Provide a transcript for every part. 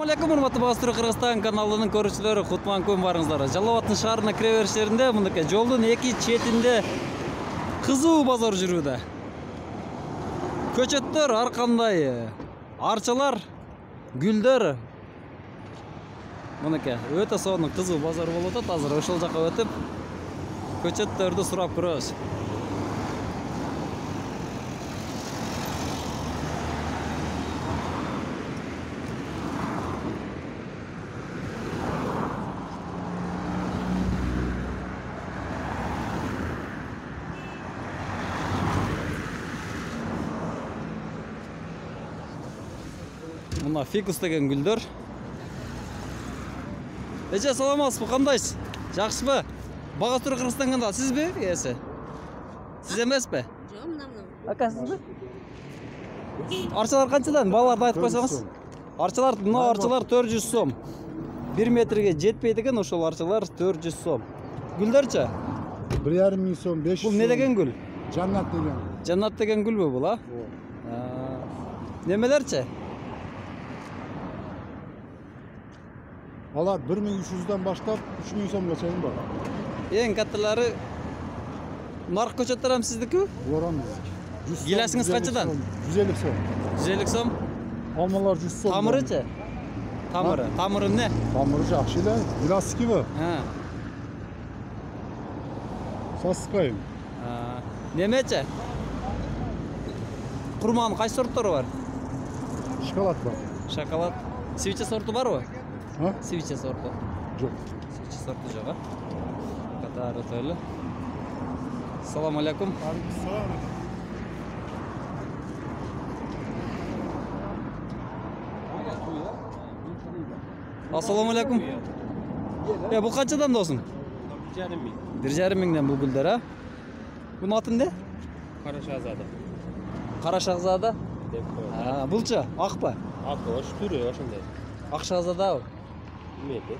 Assalamu alaikum, урматтуу Багыстыруу Кыргызстан каналынын көрүүчүлөрү, кутман күн барыңыздар. Жалал Абадтын шаарына кире бериш жеринде мындай жолдун эки четинде кызуу базар жүрүүдө. Көчөттөр ар кандай, арчалар, гүлдөр. Мынакей өтө сонун кызуу базар болуп атат. Азыр ошол жака өтүп көчөттөрдү сурап көрөбүз. Мына фикус деген гүлдөр. Эже, саламатсызбы, кандайсыз? Жакшыбы? Багыстыруу Кыргызстан каналы сизби? Ээси. Сиз эмеспи? Жок, мына. Ака, сизби? Арчалар канчадан? Балаларды айтып койсоңуз. Арчалар, мына арчалар 400 сом. 1 метрге жетпейт экен, ошол арчалар 400 сом. Гүлдөрчү? 1,5 сом, 500 сом. Бул не деген гүл? Жаннат деген. Жаннат деген гүлбү бул, а? Немелерчи? Алар 1300'dan баштап 3000 сомго чейин бар. Эң катталары нарк көчөттөр ham сиздики? Булар Гиласыңыз канчадан? 150 сом. 150 сом. Алмалар 100 сом. Тамырычы? Тамыры эмне? Тамыры жакшы эле. Гиласыкыбы? Саскайым. Немечи? Курманын кайсы сорттору бар? Шоколад бар. Шоколад. Свече сорту барбы? Свече сорту. Жок. Свече сорту жок, а? Катары өтөлү. Assalamu alaikum. Assalamu alaikum. Бул канчадан досуң? 1,5 миңден бул гүлдөр, а? Бунун аты эмне? Кара Шахзада. Кара Шахзада? Булчу, акпы? Ак, ош түрү ошондой. Ак Шахзадабы? Эмети?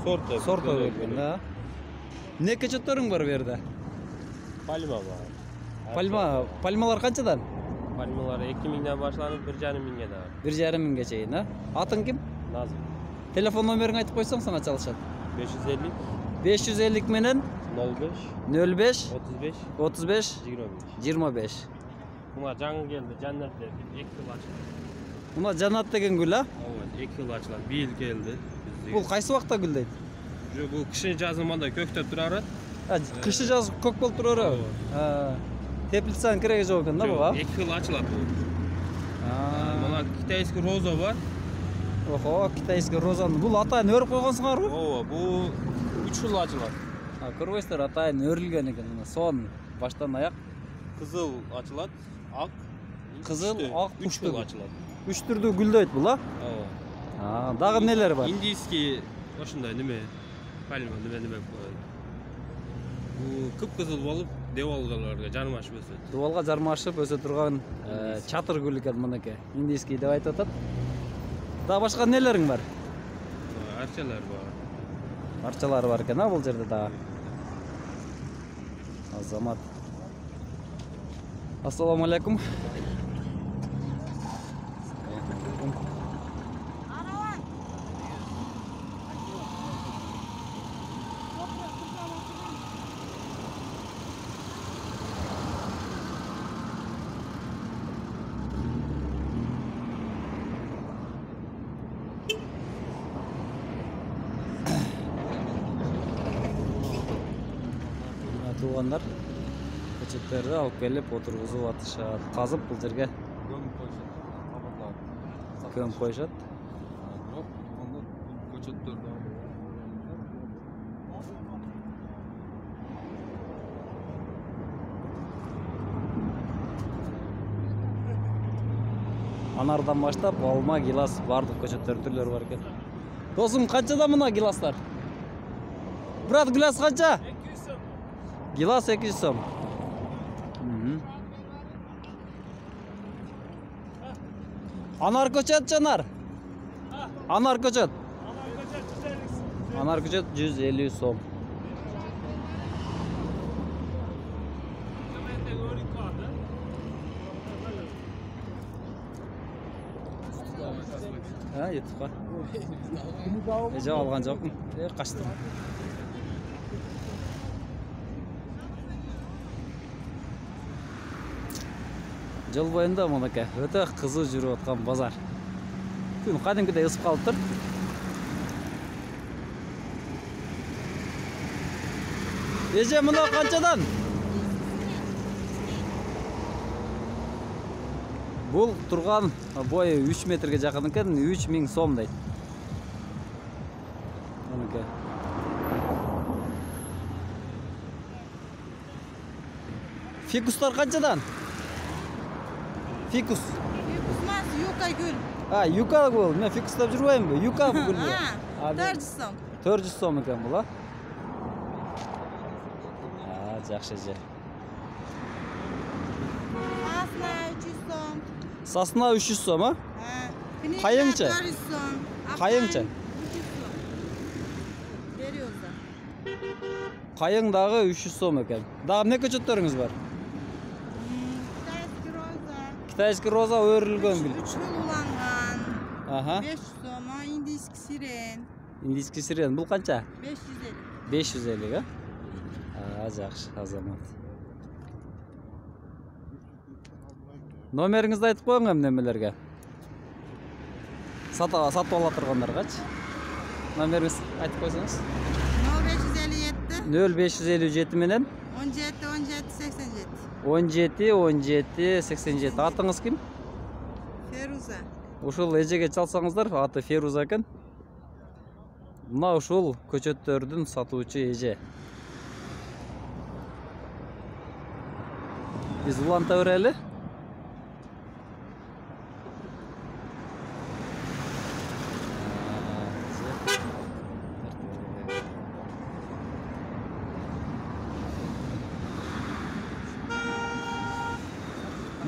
Сорты. Сорты экен, да. Не көчөттөрүң бар бу жерде? Пальма бар. Пальмалар канчадан? Пальмалар 2 миңден башланып 1,5 миңге да бар. 1,5 миңге чейин, а? Атың ким? Назым. Телефон номериңди айтып койсоң сага чалышат. 550 550 менен 05 05 35 35 25. 25. Мына жаңы келди, жаннатта 2 жыл ачылды. Мына жаннат деген гүл, а? Ооба, 2 жыл ачылат. Бийил келди. Бул кайсы убакта гүлдөйт? Бул киши жазыманда көктөп турары. Кышы жаз көк болуп турары. Теплицанын кереги жок экен да бул, а? 2 жыл ачылат бул. Мына китайский роза бар. Охо, китайский розаны. Бул атайын өрүп койгонсуңарбы? Ооба, бул 3 жыл ачылат. Көрбөйсүздөр, атайын өрүлгөн экен, мына сон баштан аяк. Кызыл ачылат, ак. Кызыл, ак, 3 жыл ачылат. 3 түрдүү гүлдөйт бул, а? Ооба. Дагы нелер бар? Индийский ошондой неме? Пальма неме коет. Бул кып-кызыл болуп, девалгаларга жармашып өсөт. Дубалга жармашып өсө турган чатыр гүл экен мынакей. Индийский деп айтып атат. Дагы башка нелериң бар? Арчалар бар. Арчалар бар экен, а бул жерде дагы. Азамат. Assalamu alaikum. Туугандар көчөттөрдү алып келип отургузуп атышат. Казып бул жерге көмүп коюшат. Анардан баштап алма, гилас, бардык көчөттөр түрлөрү бар экен. Досум, канчада мына гиластар? Брат, гилас канча? Гилас 200 сом. Anar көчөт жанар. Anar көчөt. Anar көчөt 150 сом. YouTube'ga. Eje algan жокмун. Kaçtım. Жол боюнда монакей өтө кызуу жүрүп аткан базар. Күн кадимкидей ысып калыптыр. Эже мына канчадан? Бул турган бою 3 метрге жакын экен, 3000 сом дейт. Монакей. Фикустар канчадан? Фикус. Фикусмас, юка гүл. Юка гүл. Мен фикустап жүрбөймүнбү? Юка гүл. 400 сом. 400 сом экен бул, жакшы же. Сасна 300 сом. Сасна 300 сом, Кайыңча? 400 сом. Кайыңча? 300 сом. Бериозда. Кайың дагы 300 сом экен. Дагы эмне көчөттөрүңүз бар? Китайский роза. Китайский роза өрүлгөн гүл. 3 жыл уланган. Аха. 500 сом. Индийский сирен. Индийский сирен бул канча? 550. 550, жакшы, азамат. Номериңизди айтып коюң эмнемелерге. Сатып ала тургандаргачы. Номериңизди айтып койсоңуз. 0557 0557 менен 17 87 17 17 87. Атыңыз ким? Феруза. Ушул эжеге чалсаңыздар, аты Феруза экен. Мына ушул көчөттөрдүн сатуучу эже. Биз уланта берели.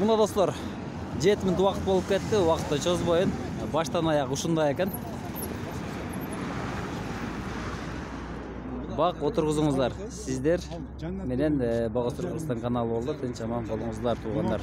Мына достор, 7 мүнөт убакыт болуп кетти, убакытты чозбойун. Баштан аяк ушундай экен. Бак отургузуңуздар. Сиздер менен Багыс Кыргызстан каналы болду. Тынч аман болуңуздар, туугандар.